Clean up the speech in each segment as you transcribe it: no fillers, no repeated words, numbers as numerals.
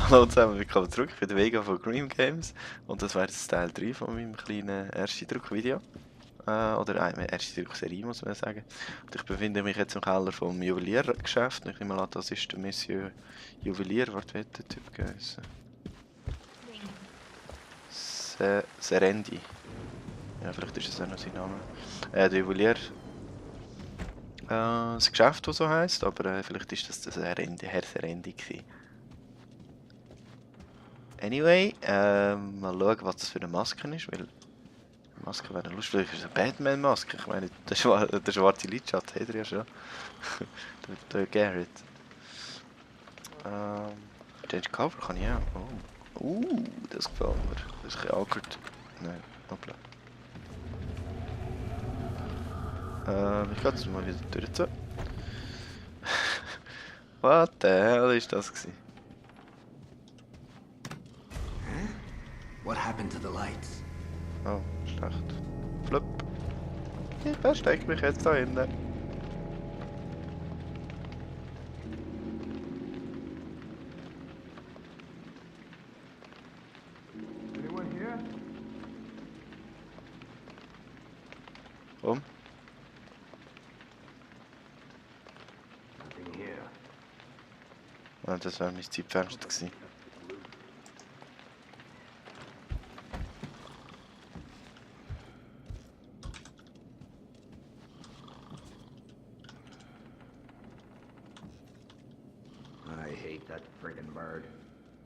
Hallo zusammen, willkommen zurück. Ich bin der Vega von Dream Games und das wäre jetzt Teil 3 von meinem kleinen Ersteindruck-Video. Oder eine Ersteindruck-Serie, muss man sagen. Und ich befinde mich jetzt im Keller vom Juweliergeschäft. Ich nehme an, das ist der Monsieur Juwelier. Was wird der Typ geheißen? Serendi. Ja, vielleicht ist das auch noch sein Name. Der Juwelier. Das Geschäft, das so heisst, aber vielleicht ist das der Herr Serendi gewesen. Anyway, mal schauen, was das für eine Maske ist, weil die Maske wäre lustig. Vielleicht ist es eine Batman-Maske. Ich meine, der schwarze Lidschatten hat er ja schon. der Garrett. Change Cover kann ich auch. Oh. Das gefällt mir. Das ist ein bisschen awkward. Nein, hoppla. Ich gehe jetzt mal wieder durch. What the hell ist das gewesen? What happened to the lights? Oh, schlecht. Flip. Ich verstecke mich jetzt da hinten. Anyone here? Warum? Nothing here. Ah, das wäre mein Zeitfenster gewesen. I hate that friggin' bird.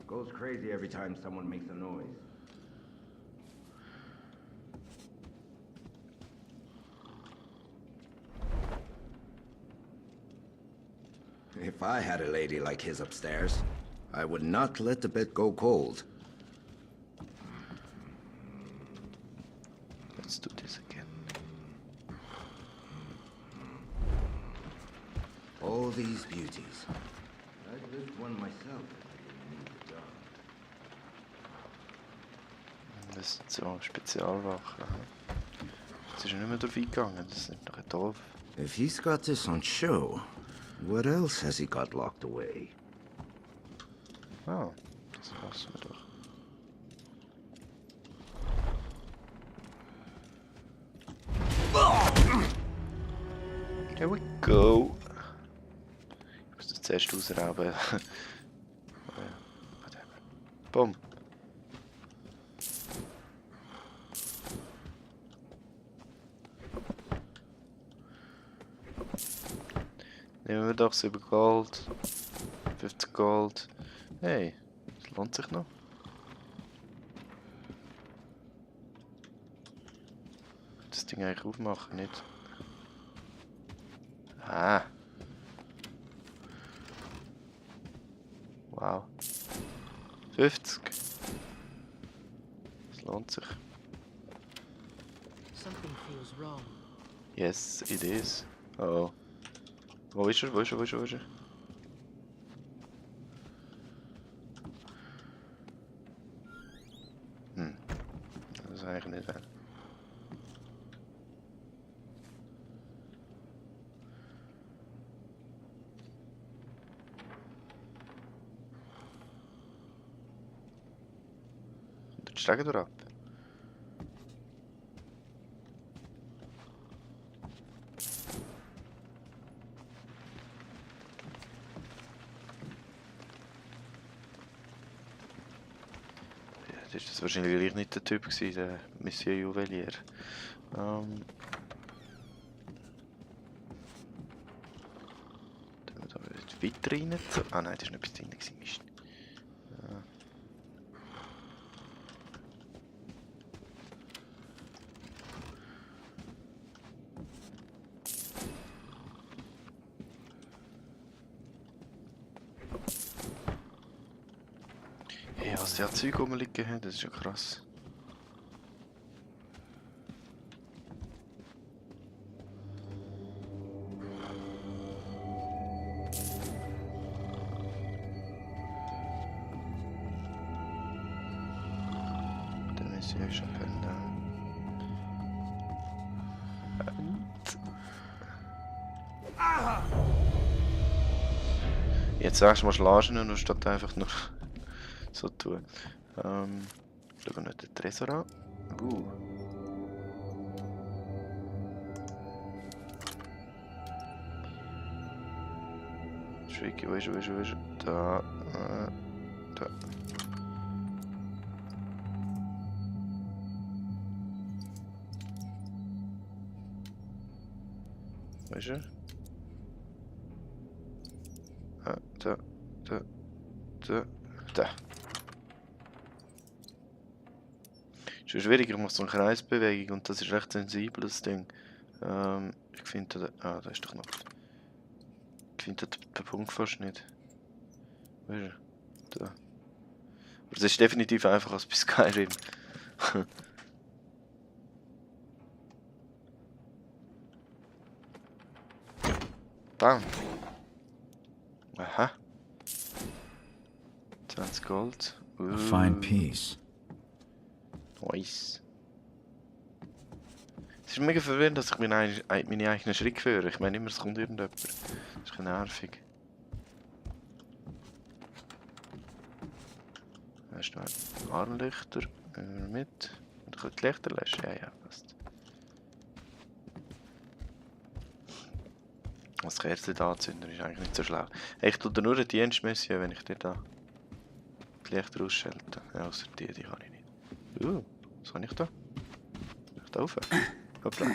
Goes crazy every time someone makes a noise. If I had a lady like his upstairs, I would not let the bed go cold. Let's do this again. All these beauties. I'd lift one myself if I didn't need the job. Das sind so Spezialwachen. Jetzt ist er nicht mehr drauf eingegangen, das ist doch doof. If he's got this on show, what else has he got locked away? Ah, das lassen wir doch. Here we go. Ich muss das zuerst ausrauben. Bumm. Nehmen wir doch 7 Gold. 50 Gold. Hey, das lohnt sich noch. Das Ding eigentlich aufmachen, nicht? Ah. Wow. 50. Das lohnt sich. Something feels wrong. Yes, it is. Oh. Wo ist er? Wo ist er? Wo ist er? Wo ist er? Das ist eigentlich nicht wahr. Die Stege durch ab. Das ist wahrscheinlich gleich nicht der Typ gewesen, der Monsieur Juwelier. Tun wir da weiter rein? Ah nein, das war nicht etwas drin gewesen, Mist. Ja, was die Zeug rumliegen haben, das ist ja krass. Der Monsieur Chapelle. Jetzt sagst du mal schlagen und statt einfach nur so tun. Schauen wir den Tresor an. Tricky, wo ist er? Da. Da. Wo ist er? Ah, da. Ist schon schwierig, ich mache so eine Kreisbewegung und das ist recht sensibel, das Ding. Ich finde da. Ah, da ist doch noch. Ich finde den Punkt fast nicht. Wo ist er? Da. Aber es ist definitiv einfacher als bei Skyrim. Bam. Aha. 20 Gold. A fine piece. Nice. Es ist mega verwirrend, dass ich meine eigenen Schritte führe. Ich meine immer, es kommt irgendjemand. Das ist ein bisschen nervig. Erstmal Armlichter mit. Und ich kann die Lichter löschen. Ja, passt. Das Kerzchen anzünden ist eigentlich nicht so schlau. Ich tue dir nur einen Dienstmission, wenn ich dir da die Lichter ausschalte. Ja, außer die kann ich nicht. Was habe ich da? Kann ich da rauf? Hoppla.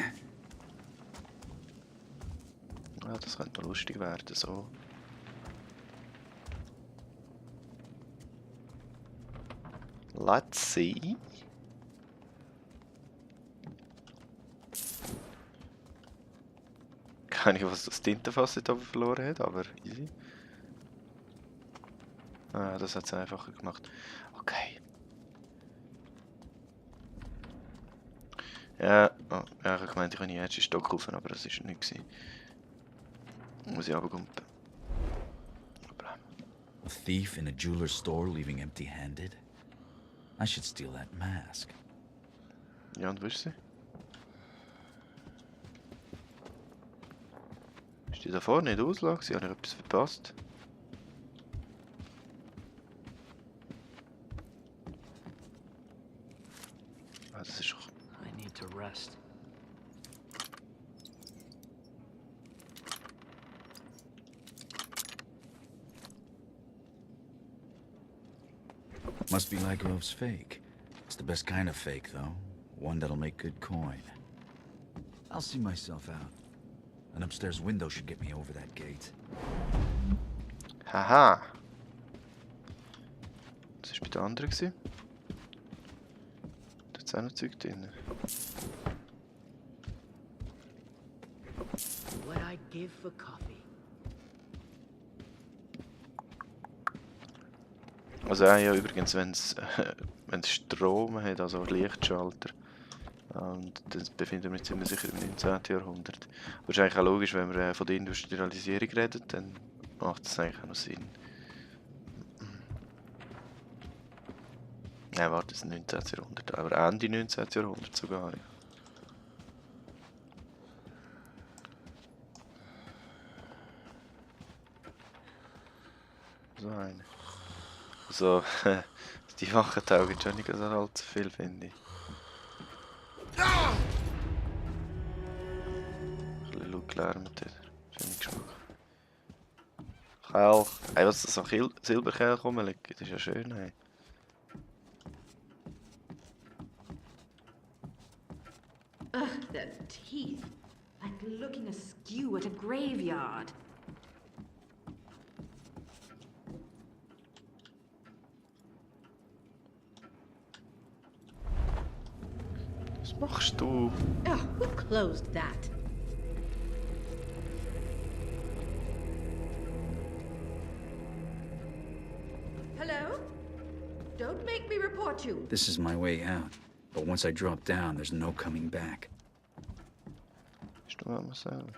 Ah, das könnte noch lustig werden, so. Let's see. Keine Ahnung, was das Tintenfass jetzt aber verloren hat, aber easy. Ah, das hat es einfacher gemacht. Okay. Ja, oh, ja, ich habe gemeint, ich kann nicht erst Stock kaufen, aber das war nicht. Muss ich runtergumpen. A thief in a jeweler's store leaving empty-handed? I should steal that mask. Ja, und wo ist sie? Ist die da vorne in der Auslage? Sie haben etwas verpasst. Ah, das ist doch... I need to rest. Must be Lygrove's fake. It's the best kind of fake, though. One that'll make good coin. I'll see myself out. An upstairs window should get me over that gate. Haha! Das war bei der anderen. Da ist auch noch Zeug drin. What I'd give for coffee. Also ja, übrigens, wenn es Strom hat, also Lichtschalter, und dann befinden wir uns ziemlich sicher im 19. Jahrhundert. Aber ist eigentlich auch logisch, wenn wir von der Industrialisierung reden, dann macht das eigentlich auch noch Sinn. Nein, warte, das ist 19. Jahrhundert, aber Ende 19. Jahrhundert sogar. Ja. So eine. Also, die Wachen taugen schon nicht so allzu viel, finde ich. Ein bisschen laut gelärmt wieder. Finde ich Geschmack. Kelch. Ey, was das so Silberkelch rumliegt, das ist ja schön, hey. Ugh, the teeth. Like looking askew at a graveyard. Was machst du? Oh, who closed that? Hello? Don't make me report you. This is my way out. But once I drop down, there's no coming back. Bist du mal selber?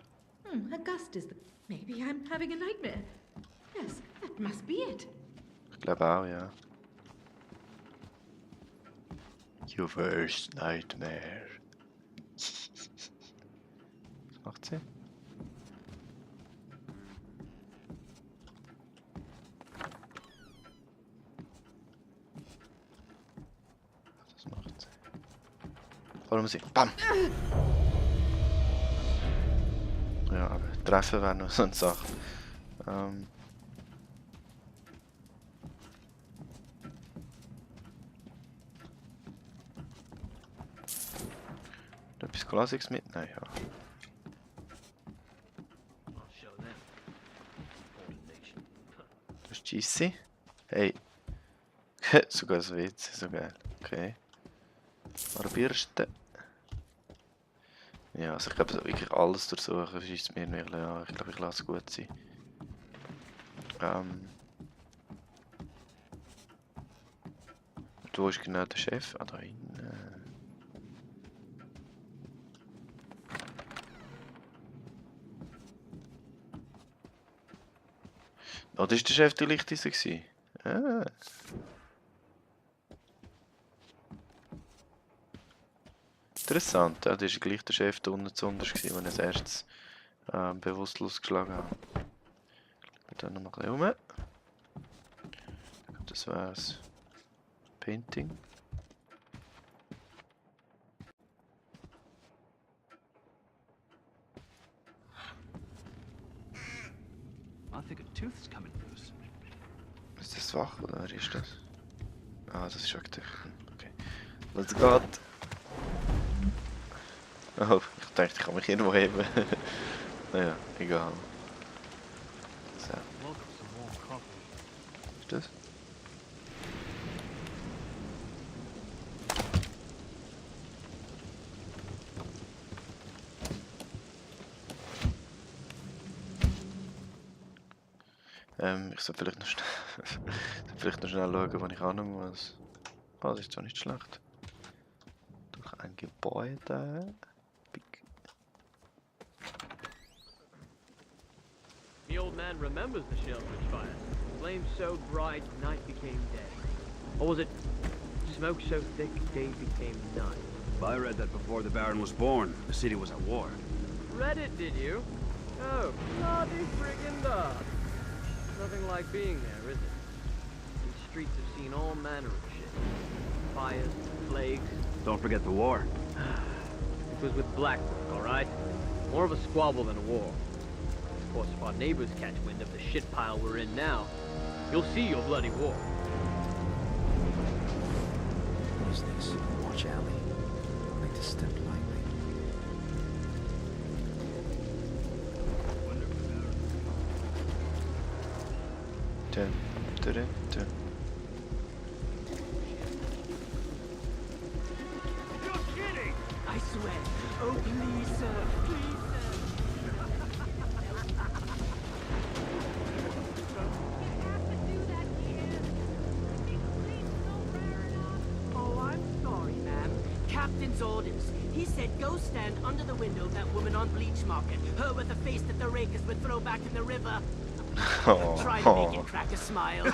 Augustus. Maybe I'm having a nightmare. Yes, that must be it. Ich glaube auch, ja. Your first nightmare. Was macht sie? Holen wir sie. Bam! Ja, aber treffen wäre noch so eine Sache. Etwas Glasiges mit? Nein, ja. I'll show them. Ordination. Das ist GC. Hey. Sogar das WC, so geil. Okay. Barbierste. Ja, also ich glaube, so wirklich alles durchsuchen ist mir nicht. Ja, ich glaube, ich lasse es gut sein. Wo ist genau der Chef? Ah, da hinten. Oh, das war der Chef der Lichtdisse. Ah. Interessant, ja, das war gleich der Chef da unten zuunterst, den ich als erstes bewusstlos geschlagen habe. Ich gehe noch mal ein bisschen rum. Das wär's. Painting. I think a tooth's coming loose. Ist das wach oder wer ist das? Ah, das ist aktiv. Okay. Was geht? Oh, ich dachte, ich kann mich irgendwo heben. Naja, egal. So, Welcome some warm coffee. ist das? Ich soll vielleicht noch schnell, schauen, wo ich hin muss. Ah, das ist zwar nicht schlecht. Durch ein Gebäude. The old man remembers the Shellbridge fire. Flames so bright, night became day. Or was it smoke so thick, day became night? I read that before the Baron was born, the city was at war. Read it, did you? Oh, bloody friggin' dog. Nothing like being there, is it? These streets have seen all manner of shit. Fires, plagues. Don't forget the war. It was with Blackbrook, all right? More of a squabble than a war. Of course, if our neighbors catch wind of the shit pile we're in now, you'll see your bloody war. What is this? Watch alley. I like to step lightly. Dun, dun, dun, dun. I swear. Oh, please, sir. Please, Oh, I'm sorry, ma'am. Captain's orders. He said go stand under the window of that woman on Bleach Market. Her with the face that the rakers would throw back in the river. Try to make it crack a smile.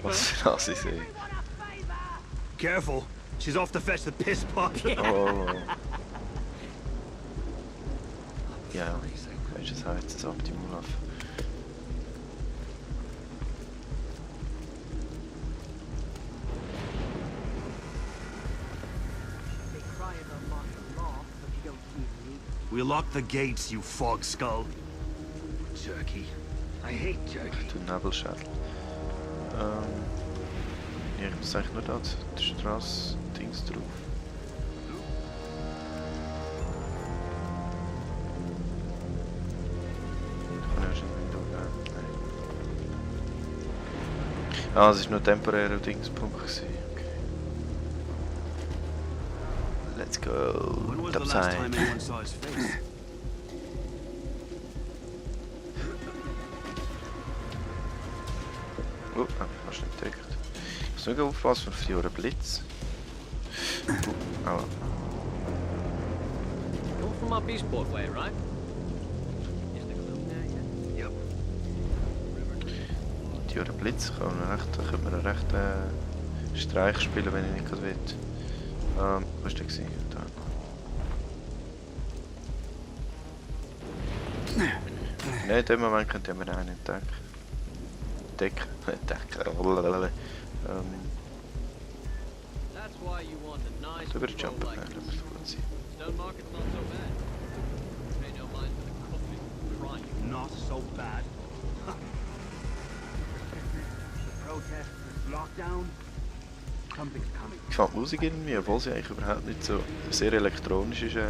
Was für ein Assi sie. Careful, she's off to fetch the piss pot. Oh. Ja, welches heißt das Optimum auf? They cry about martial law, but you don't see me. We lock the gates, you fog skull. Jerky. I hate jerky. Du Nebelschädel. Ja, ich muss eigentlich nur da die Straße Dings drauf. Ich kann ja schon Window geben. Nein. Ah, es war nur temporärer Dingspunkt. Okay. Let's go. When was the last Upside. time anyone saw his face? Oh, fast nicht entdeckt. Ich muss nur aufpassen auf die Blitz. Aua. You're from up Eastport way, right? Is the clue there yet? Yep. Die Blitz kann man recht, da könnte man einen rechten Streich spielen, wenn ich nicht gerade will. Wo ist der gewesen? Da. Nein, in dem Moment könnte man einen entdecken. Entdecken. Über den Jumper, nein, das muss gut sein. Stone Market's not so bad. Pay no mind to the coffee crying. Not so bad. The protest, the lockdown. Something's coming. Ich fand die Musik irgendwie, obwohl sie eigentlich überhaupt nicht so sehr elektronisch ist, für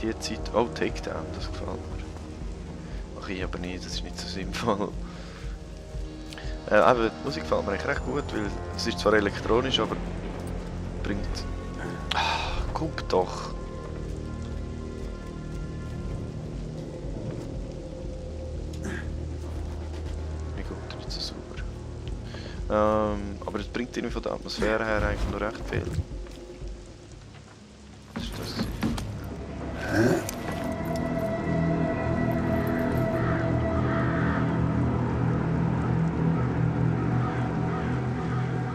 die Zeit. Oh, Takedown, das gefällt mir. Mach ich aber nicht, das ist nicht so sinnvoll. Aber die Musik gefällt mir eigentlich recht gut, weil es ist zwar elektronisch, aber bringt... Ah, guck doch! Wie gut, nicht so sauber. Aber es bringt irgendwie von der Atmosphäre her eigentlich noch recht viel. Was ist das?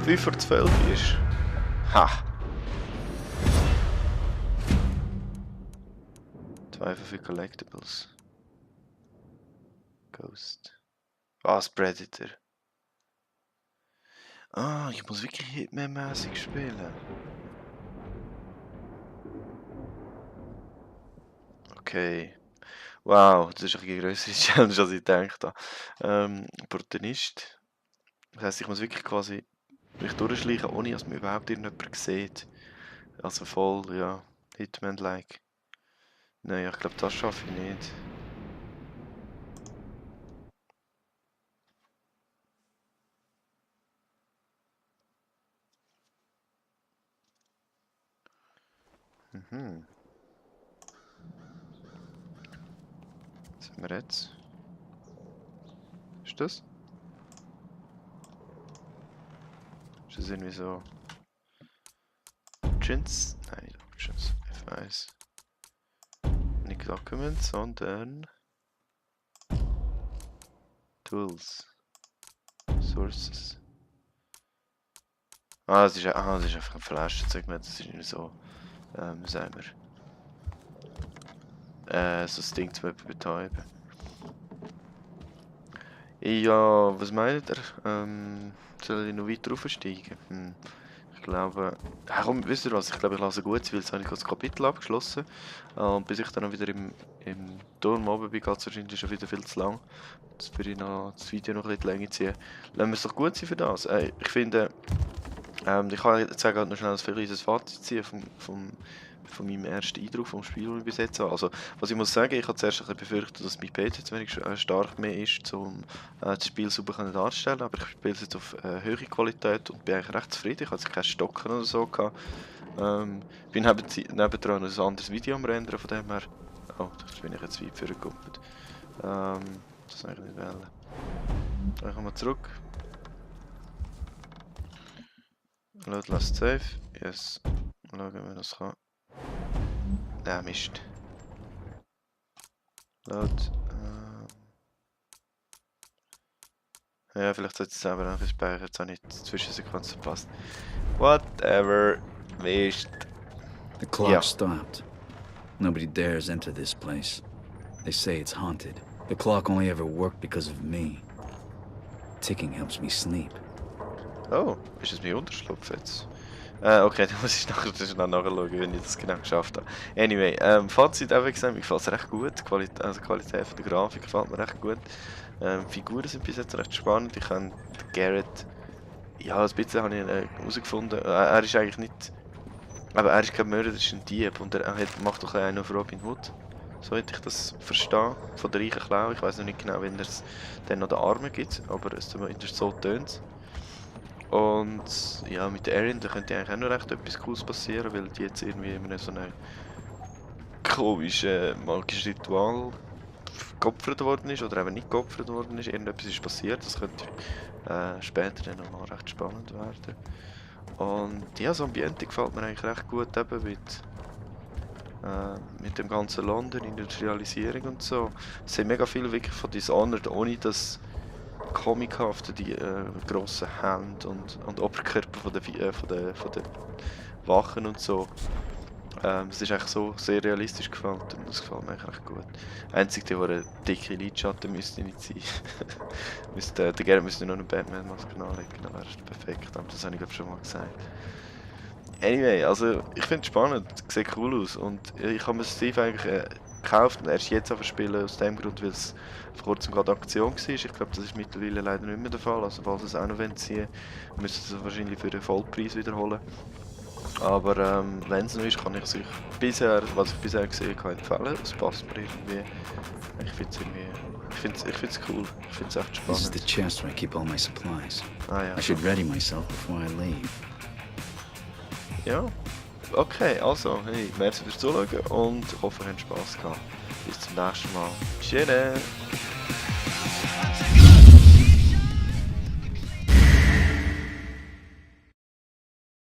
Wie vor 12 ist. Ha! 2 für Collectibles. Ghost. Ah, das Predator. Ah, ich muss wirklich Hitman-mäßig spielen. Okay. Wow, das ist eine größere Challenge, als ich gedacht habe. Opportunist. Das heisst, ich muss wirklich quasi mich durchschleichen, ohne dass mir überhaupt irgendjemand sieht. Also voll, ja, Hitman-like. Naja, ich glaube, das schaffe ich nicht. Mhm. Was haben wir jetzt? Ist das? Ist das irgendwie so... Options? Nein, nicht Options. F1. Nicht Documents, sondern... Tools. Sources. Ah, das ist einfach ein Flaschensegment, das ist nicht so... wie sagen wir? So das Ding zum betäuben. Ja, was meint ihr? Soll ich noch weiter aufsteigen? Ich glaube... komm, wisst ihr was? Ich glaube, ich lasse gut, weil jetzt habe ich das Kapitel abgeschlossen. Und bis ich dann wieder im Turm oben bin, geht es wahrscheinlich schon wieder viel zu lang. Jetzt würde ich noch das Video noch ein bisschen länger ziehen. Lassen wir es doch gut sein für das. Ich finde... ich kann jetzt halt noch schnell ein kleines Fazit ziehen von meinem ersten Eindruck vom Spiel, das ich bis jetzt habe. Also, was ich muss sagen, ich habe zuerst ein bisschen befürchtet, dass mein PC zu wenig stark mehr ist, um das Spiel sauber darzustellen, aber ich spiele es jetzt auf höhere Qualität und bin eigentlich recht zufrieden. Ich hatte keinen Stocken oder so gehabt. Bin nebendran ein anderes Video am Rendern, von dem her... Oh, das bin ich jetzt weit vorgegumpelt. Das soll ich nicht wählen. Dann kommen wir zurück. Load last save. Yes. Schauen, wenn das kann. Ja, Mist. Load. Ja, vielleicht sollte ich es selber noch speichern. Jetzt habe ich die Zwischensequenz verpasst. Whatever. Mist. The clock Yeah. stopped. Nobody dares enter this place. They say it's haunted. The clock only ever worked because of me. Ticking helps me sleep. Oh, ist es mein Unterschlupf jetzt? Okay, dann muss ich nachschauen, wenn ich das genau geschafft habe. Anyway, Fazit einfach gesagt, mir gefällt es recht gut. Die Qualität von der Grafik gefällt mir recht gut. Figuren sind bis jetzt recht spannend. Ich habe Garrett, ja, ein bisschen habe ich herausgefunden. Er ist eigentlich nicht, aber er ist kein Mörder, er ist ein Dieb und er macht doch einen auf Robin Hood. So hätte ich das verstehen, von der reichen Klau. Ich weiß noch nicht genau, wenn es dann noch den Armen gibt, aber es zumindest so tönt. Und ja, mit der Erin, da könnte eigentlich auch noch recht etwas Cooles passieren, weil die jetzt irgendwie in so einem komischen magischen Ritual geopfert worden ist oder eben nicht geopfert worden ist. Irgendetwas ist passiert, das könnte später dann noch mal recht spannend werden. Und ja, das Ambiente gefällt mir eigentlich recht gut, eben mit dem ganzen London, Industrialisierung und so. Es sind mega viel wirklich von Dishonored, ohne das comichafte, die grossen Hände und Oberkörper von der Wachen und so. Es ist eigentlich so sehr realistisch gefällt und das gefällt mir eigentlich recht gut. Einzig, der eine dicke Lidschatten müsste nicht sein. Der Gerrit müsste nur eine Batman-Maske anlegen, dann wäre es perfekt, aber das habe ich glaube schon mal gesagt. Anyway, also ich finde es spannend, es sieht cool aus und ich habe mir Steve eigentlich gekauft und erst jetzt aber spielen aus dem Grund, weil es vor kurzem gerade Aktion war. Ich glaube, das ist mittlerweile leider nicht mehr der Fall, also falls es auch noch ziehen wollen, müssen sie es wahrscheinlich für den Vollpreis wiederholen. Aber wenn es noch ist, kann ich es euch bisher, was ich bisher gesehen habe, empfehlen. Es passt mir irgendwie. Ich finde es cool. Ich finde es echt This is spannend. the chest where I keep all my supplies. Ah ja. I should ready myself before I leave. Ja. Okay, also, hey, merci fürs Zuschauen und ich hoffe, ihr habt Spass gehabt. Bis zum nächsten Mal. Tschüss!